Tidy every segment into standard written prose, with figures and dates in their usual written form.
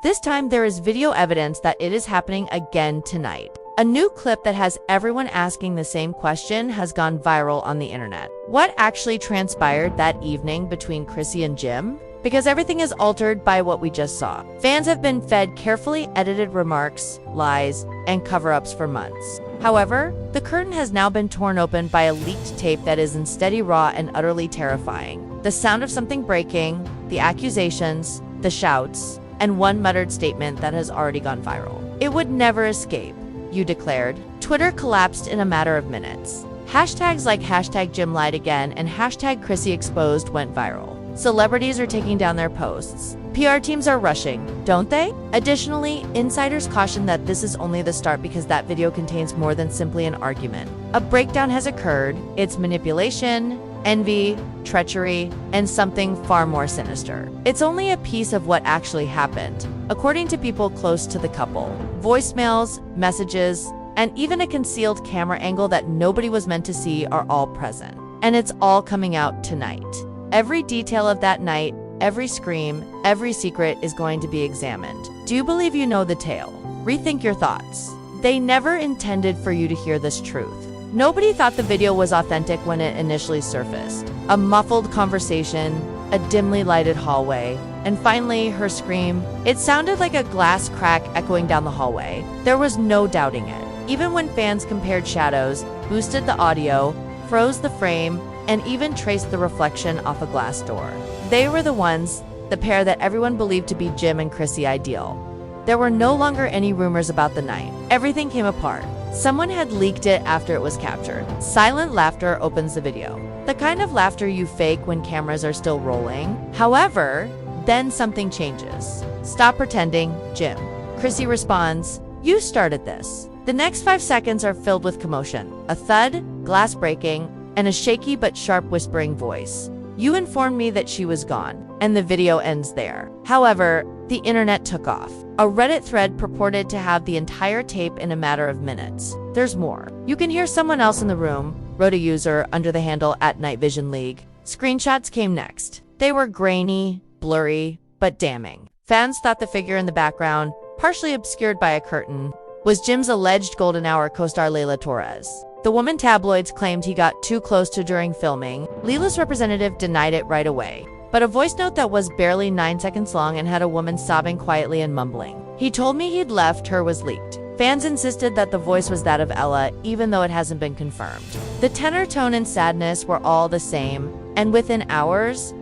This time, there is video evidence that it is happening again tonight. A new clip that has everyone asking the same question has gone viral on the internet. What actually transpired that evening between Chrissy and Jim? Because everything is altered by what we just saw. Fans have been fed carefully edited remarks, lies, and cover-ups for months. However, the curtain has now been torn open by a leaked tape that is instead raw and utterly terrifying. The sound of something breaking, the accusations, the shouts, and one muttered statement that has already gone viral. "It would never escape," you declared. Twitter collapsed in a matter of minutes. Hashtags like hashtag Jim lied again and hashtag Chrissy exposed went viral. Celebrities are taking down their posts. PR teams are rushing, don't they? Additionally, insiders caution that this is only the start because that video contains more than simply an argument. A breakdown has occurred. It's manipulation, envy, treachery, and something far more sinister. It's only a piece of what actually happened. According to people close to the couple, voicemails, messages, and even a concealed camera angle that nobody was meant to see are all present. And it's all coming out tonight. Every detail of that night, every scream, every secret is going to be examined. Do you believe you know the tale? Rethink your thoughts. They never intended for you to hear this truth. Nobody thought the video was authentic when it initially surfaced. A muffled conversation, a dimly lighted hallway, and finally her scream. It sounded like a glass crack echoing down the hallway. There was no doubting it. Even when fans compared shadows, boosted the audio, froze the frame, and even traced the reflection off a glass door. They were the ones, the pair that everyone believed to be Jim and Chrissy ideal. There were no longer any rumors about the night. Everything came apart. Someone had leaked it after it was captured. Silent laughter opens the video. The kind of laughter you fake when cameras are still rolling. However, then something changes. "Stop pretending, Jim." Chrissy responds, "You started this." The next 5 seconds are filled with commotion. A thud, glass breaking, and a shaky but sharp whispering voice. "You informed me that she was gone," and the video ends there. However, the internet took off. A Reddit thread purported to have the entire tape in a matter of minutes. There's more. "You can hear someone else in the room," wrote a user under the handle @NightVisionLeague. Screenshots came next. They were grainy, blurry, but damning. Fans thought the figure in the background, partially obscured by a curtain, was Jim's alleged Golden Hour co-star Layla Torres. The woman tabloids claimed he got too close to during filming. Layla's representative denied it right away. But a voice note that was barely 9 seconds long and had a woman sobbing quietly and mumbling. "He told me he'd left her" was leaked. Fans insisted that the voice was that of Ella, even though it hasn't been confirmed. The tenor, tone, and sadness were all the same, and within hours,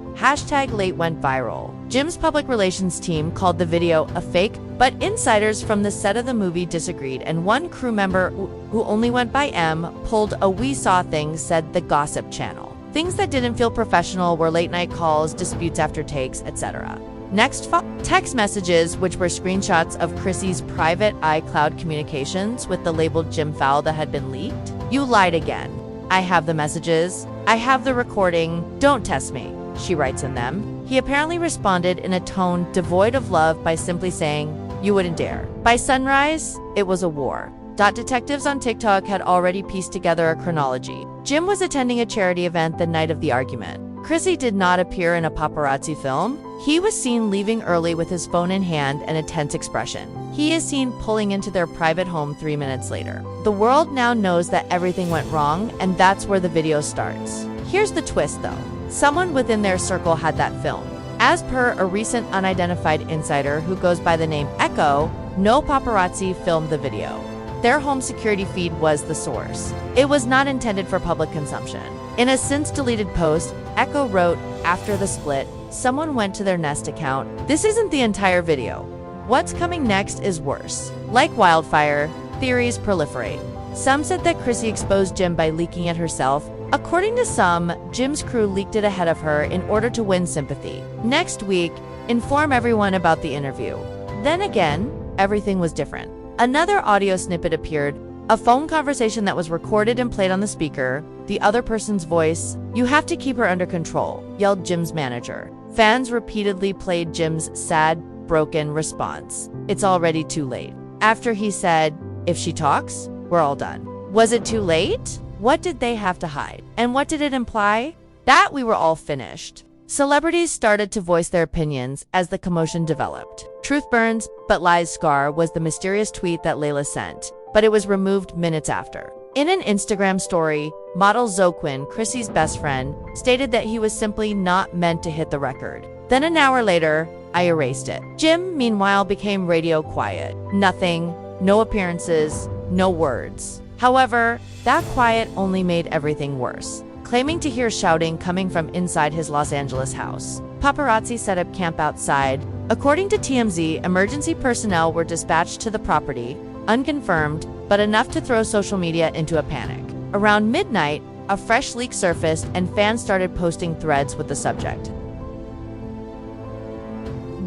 #late went viral. Jim's public relations team called the video a fake, but insiders from the set of the movie disagreed, and one crew member, who only went by M, pulled a "we saw things," said the Gossip Channel. Things that didn't feel professional were late-night calls, disputes after takes, etc. Next, text messages, which were screenshots of Chrissy's private iCloud communications with the labeled Jim Fowl that had been leaked. "You lied again. I have the messages. I have the recording. Don't test me," she writes in them. He apparently responded in a tone devoid of love by simply saying, "You wouldn't dare." By sunrise, it was a war. Detectives on TikTok had already pieced together a chronology. Jim was attending a charity event the night of the argument. Chrissy did not appear in a paparazzi film. He was seen leaving early with his phone in hand and a tense expression. He is seen pulling into their private home 3 minutes later. The world now knows that everything went wrong, and that's where the video starts. Here's the twist, though. Someone within their circle had that film. As per a recent unidentified insider who goes by the name Echo, no paparazzi filmed the video. Their home security feed was the source. It was not intended for public consumption. In a since-deleted post, Echo wrote, after the split, someone went to their Nest account. This isn't the entire video. What's coming next is worse. Like wildfire, theories proliferate. Some said that Chrissy exposed Jim by leaking it herself. According to some, Jim's crew leaked it ahead of her in order to win sympathy. Next week, inform everyone about the interview. Then again, everything was different. Another audio snippet appeared, a phone conversation that was recorded and played on the speaker. The other person's voice, "You have to keep her under control," yelled Jim's manager. Fans repeatedly played Jim's sad, broken response. "It's already too late." After he said, "If she talks, we're all done." Was it too late? What did they have to hide? And what did it imply? That we were all finished. Celebrities started to voice their opinions as the commotion developed. "Truth burns, but lies scar" was the mysterious tweet that Layla sent, but it was removed minutes after. In an Instagram story, model Zoquin, Chrissy's best friend, stated that he was simply not meant to hit the record. Then an hour later, I erased it. Jim, meanwhile, became radio quiet. Nothing, no appearances, no words. However, that quiet only made everything worse, claiming to hear shouting coming from inside his Los Angeles house. Paparazzi set up camp outside. According to TMZ, emergency personnel were dispatched to the property, unconfirmed, but enough to throw social media into a panic. Around midnight, a fresh leak surfaced and fans started posting threads with the subject.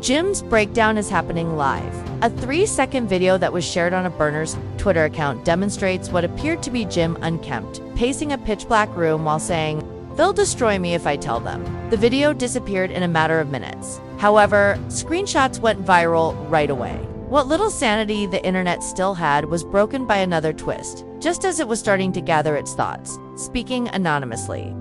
Jim's breakdown is happening live. A 3-second video that was shared on a burner's Twitter account demonstrates what appeared to be Jim unkempt, pacing a pitch-black room while saying, "They'll destroy me if I tell them." The video disappeared in a matter of minutes. However, screenshots went viral right away. What little sanity the internet still had was broken by another twist, just as it was starting to gather its thoughts, speaking anonymously.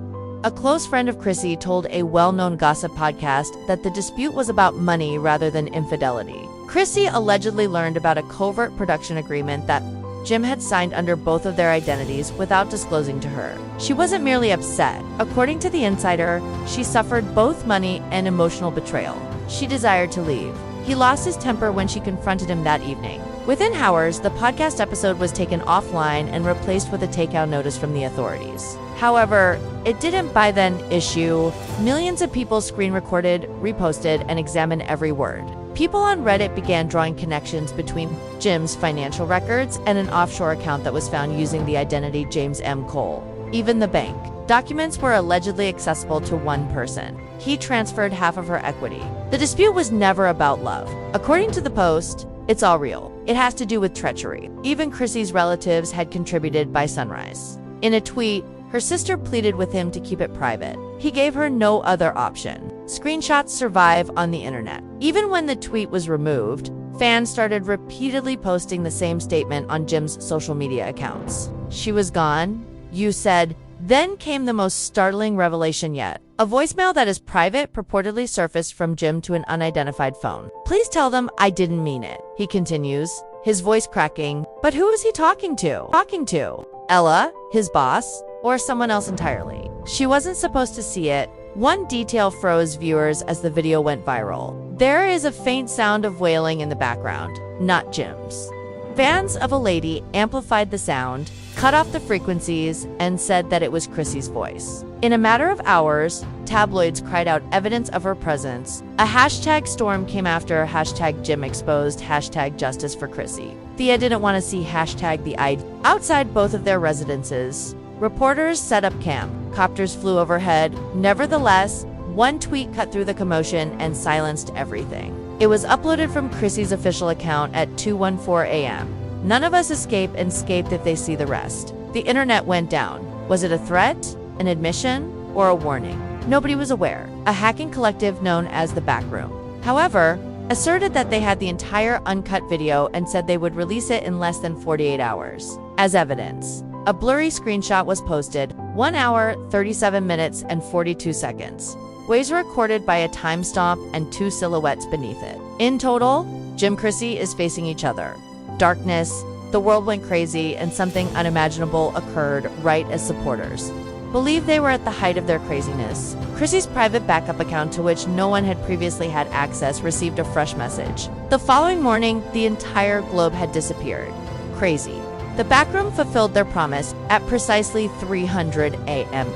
A close friend of Chrissy told a well-known gossip podcast that the dispute was about money rather than infidelity. Chrissy allegedly learned about a covert production agreement that Jim had signed under both of their identities without disclosing to her. She wasn't merely upset. According to The Insider, she suffered both money and emotional betrayal. She desired to leave. He lost his temper when she confronted him that evening. Within hours, the podcast episode was taken offline and replaced with a takeout notice from the authorities. However, it didn't by then issue. Millions of people screen recorded, reposted, and examined every word. People on Reddit began drawing connections between Jim's financial records and an offshore account that was found using the identity James M. Cole. Even the bank documents were allegedly accessible to one person. He transferred half of her equity. The dispute was never about love. According to the Post, it's all real. It has to do with treachery. Even Chrissy's relatives had contributed by sunrise. In a tweet, her sister pleaded with him to keep it private. He gave her no other option. Screenshots survive on the internet. Even when the tweet was removed, fans started repeatedly posting the same statement on Jim's social media accounts. "She was gone. You said." Then came the most startling revelation yet. A voicemail that is private purportedly surfaced from Jim to an unidentified phone. "Please tell them I didn't mean it," he continues, his voice cracking. But who is he talking to? Ella, his boss, or someone else entirely? She wasn't supposed to see it. One detail froze viewers as the video went viral. There is a faint sound of wailing in the background, not Jim's. Fans of a lady amplified the sound, cut off the frequencies, and said that it was Chrissy's voice. In a matter of hours, tabloids cried out evidence of her presence. A hashtag storm came after hashtag Jim exposed hashtag justice for Chrissy. Thea didn't want to see hashtag the ID. Outside both of their residences, reporters set up camp. Copters flew overhead. Nevertheless, one tweet cut through the commotion and silenced everything. It was uploaded from Chrissy's official account at 2:14 a.m. "None of us escaped if they see the rest." The internet went down. Was it a threat, an admission, or a warning? Nobody was aware. A hacking collective known as the Backroom, however, asserted that they had the entire uncut video and said they would release it in less than 48 hours. As evidence, a blurry screenshot was posted, 1 hour, 37 minutes, and 42 seconds. Waves were recorded by a timestamp and 2 silhouettes beneath it. In total, Jim and Chrissy is facing each other. Darkness, the world went crazy, and something unimaginable occurred right as supporters believed they were at the height of their craziness. Chrissy's private backup account, to which no one had previously had access, received a fresh message. The following morning, the entire globe had disappeared. Crazy. The Backroom fulfilled their promise at precisely 300 a.m.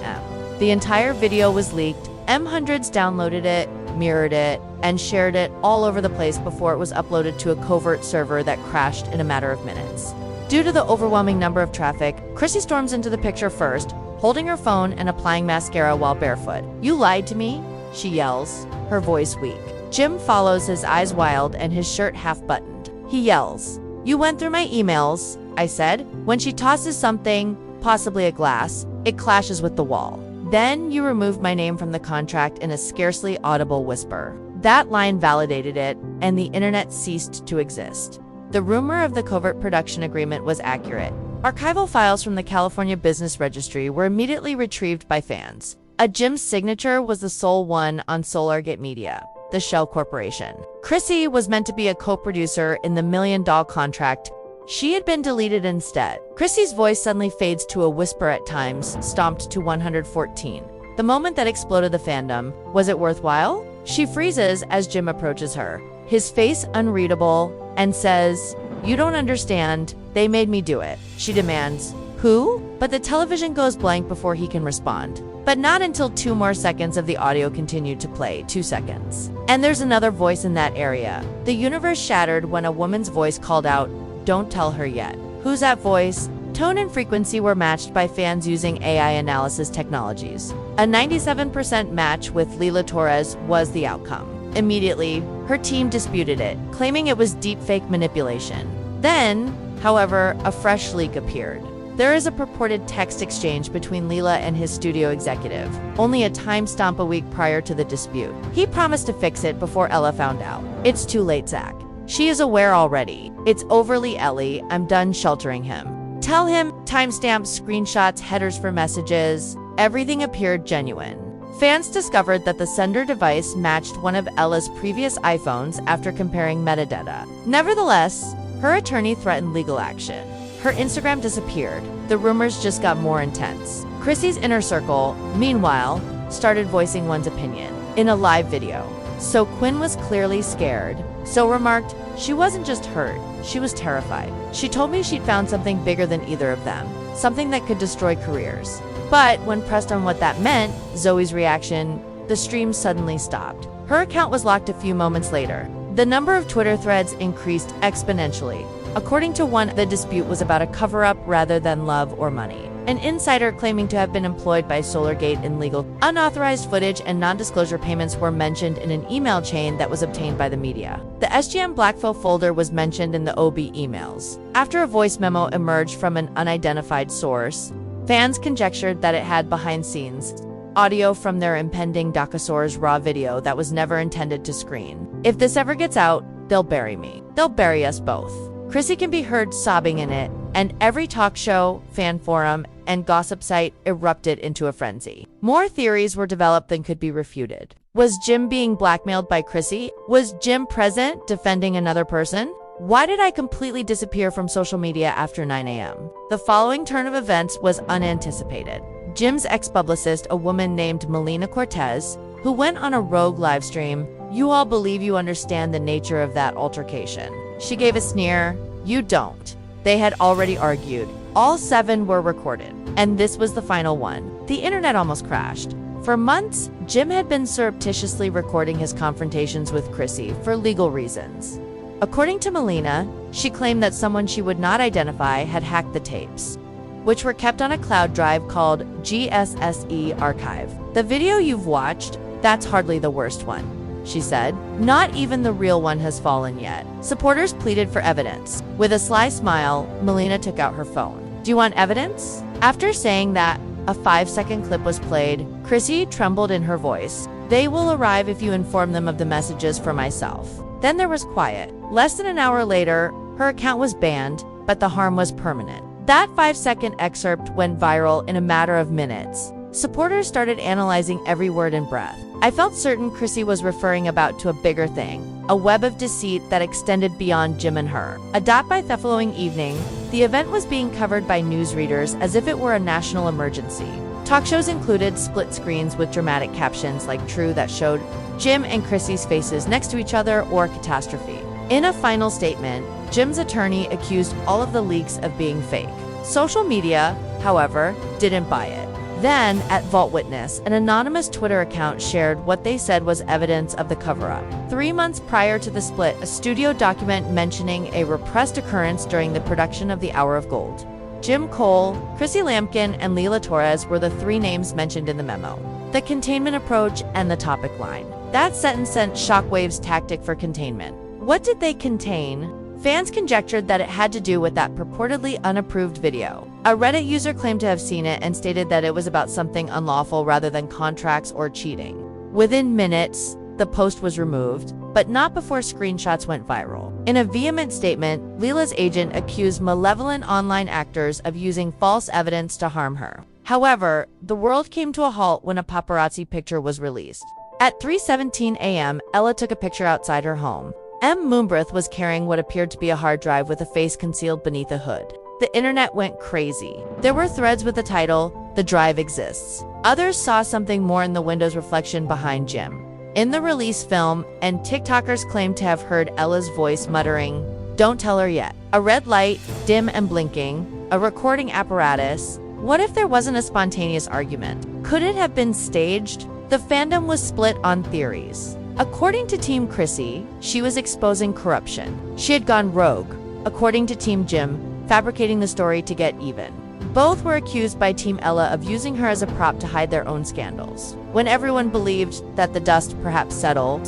The entire video was leaked. Hundreds downloaded it, mirrored it, and shared it all over the place before it was uploaded to a covert server that crashed in a matter of minutes. Due to the overwhelming number of traffic, Chrissy storms into the picture first, holding her phone and applying mascara while barefoot. "You lied to me," she yells, her voice weak. Jim follows, his eyes wild and his shirt half-buttoned. He yells, "You went through my emails," I said. When she tosses something, possibly a glass, it clashes with the wall. "Then you removed my name from the contract," in a scarcely audible whisper. That line validated it, and the internet ceased to exist. The rumor of the covert production agreement was accurate. Archival files from the California Business Registry were immediately retrieved by fans. Jim's signature was the sole one on Solargate Media, the shell corporation. Chrissy was meant to be a co-producer in the $1 million contract. She had been deleted instead. Chrissy's voice suddenly fades to a whisper at times, stomped to 114. The moment that exploded the fandom. Was it worthwhile? She freezes as Jim approaches her, his face unreadable, and says, "You don't understand. They made me do it." She demands, "Who?" But the television goes blank before he can respond. But not until 2 more seconds of the audio continued to play, 2 seconds. And there's another voice in that area. The universe shattered when a woman's voice called out, "Don't tell her yet." Who's that voice? Tone and frequency were matched by fans using AI analysis technologies. A 97% match with Leila Torres was the outcome. Immediately, her team disputed it, claiming it was deepfake manipulation. Then, however, a fresh leak appeared. There is a purported text exchange between Leila and his studio executive, only a timestamp a week prior to the dispute. He promised to fix it before Ella found out. It's too late, Zach. She is aware already. It's overly Ellie. I'm done sheltering him. Tell him, timestamps, screenshots, headers for messages. Everything appeared genuine. Fans discovered that the sender device matched one of Ella's previous iPhones after comparing metadata. Nevertheless, her attorney threatened legal action. Her Instagram disappeared. The rumors just got more intense. Chrissy's inner circle, meanwhile, started voicing one's opinion in a live video. So Quinn was clearly scared. So remarked, "She wasn't just hurt, she was terrified. She told me she'd found something bigger than either of them, something that could destroy careers." But when pressed on what that meant, Zoe's reaction, the stream suddenly stopped. Her account was locked a few moments later. The number of Twitter threads increased exponentially. According to one, the dispute was about a cover-up rather than love or money. An insider claiming to have been employed by Solargate in legal, unauthorized footage and non-disclosure payments were mentioned in an email chain that was obtained by the media. The SGM Blackfill folder was mentioned in the OB emails. After a voice memo emerged from an unidentified source, fans conjectured that it had behind-scenes audio from their impending Dakasaur's raw video that was never intended to screen. "If this ever gets out, they'll bury me. They'll bury us both." Chrissy can be heard sobbing in it, and every talk show, fan forum, and gossip site erupted into a frenzy. More theories were developed than could be refuted. Was Jim being blackmailed by Chrissy? Was Jim present, defending another person? Why did I completely disappear from social media after 9 a.m.? The following turn of events was unanticipated. Jim's ex-publicist, a woman named Melina Cortez, who went on a rogue livestream. "You all believe you understand the nature of that altercation." She gave a sneer. "You don't." They had already argued. All 7 were recorded. And this was the final one. The internet almost crashed. For months, Jim had been surreptitiously recording his confrontations with Chrissy for legal reasons. According to Melina, she claimed that someone she would not identify had hacked the tapes, which were kept on a cloud drive called GSSE Archive. "The video you've watched, that's hardly the worst one," she said. "Not even the real one has fallen yet." Supporters pleaded for evidence. With a sly smile, Melina took out her phone. "Do you want evidence?" After saying that, a 5-second clip was played. Chrissy trembled in her voice. "They will arrive if you inform them of the messages for myself." Then there was quiet. Less than an hour later, her account was banned, but the harm was permanent. That 5-second excerpt went viral in a matter of minutes. Supporters started analyzing every word and breath. "I felt certain Chrissy was referring about to a bigger thing, a web of deceit that extended beyond Jim and her." A dot by the following evening, the event was being covered by newsreaders as if it were a national emergency. Talk shows included split screens with dramatic captions like "True" that showed Jim and Chrissy's faces next to each other, or "Catastrophe." In a final statement, Jim's attorney accused all of the leaks of being fake. Social media, however, didn't buy it. Then, at Vault Witness, an anonymous Twitter account shared what they said was evidence of the cover-up. 3 months prior to the split, a studio document mentioning a repressed occurrence during the production of The Hour of Gold. Jim Cole, Chrissy Lampkin, and Leila Torres were the 3 names mentioned in the memo. The containment approach and the topic line. That sentence sent shockwaves. Tactic for containment. What did they contain? Fans conjectured that it had to do with that purportedly unapproved video. A Reddit user claimed to have seen it and stated that it was about something unlawful rather than contracts or cheating. Within minutes, the post was removed, but not before screenshots went viral. In a vehement statement, Leila's agent accused malevolent online actors of using false evidence to harm her. However, the world came to a halt when a paparazzi picture was released. At 3:17 a.m., Ella took a picture outside her home. M. Moonbrith was carrying what appeared to be a hard drive with a face concealed beneath a hood. The internet went crazy. There were threads with the title, "The Drive Exists." Others saw something more in the window's reflection behind Jim. In the release film, and TikTokers claimed to have heard Ella's voice muttering, "Don't tell her yet." A red light, dim and blinking, a recording apparatus. What if there wasn't a spontaneous argument? Could it have been staged? The fandom was split on theories. According to Team Chrissy, she was exposing corruption. She had gone rogue. According to Team Jim, fabricating the story to get even. Both were accused by Team Ella of using her as a prop to hide their own scandals. When everyone believed that the dust perhaps settled,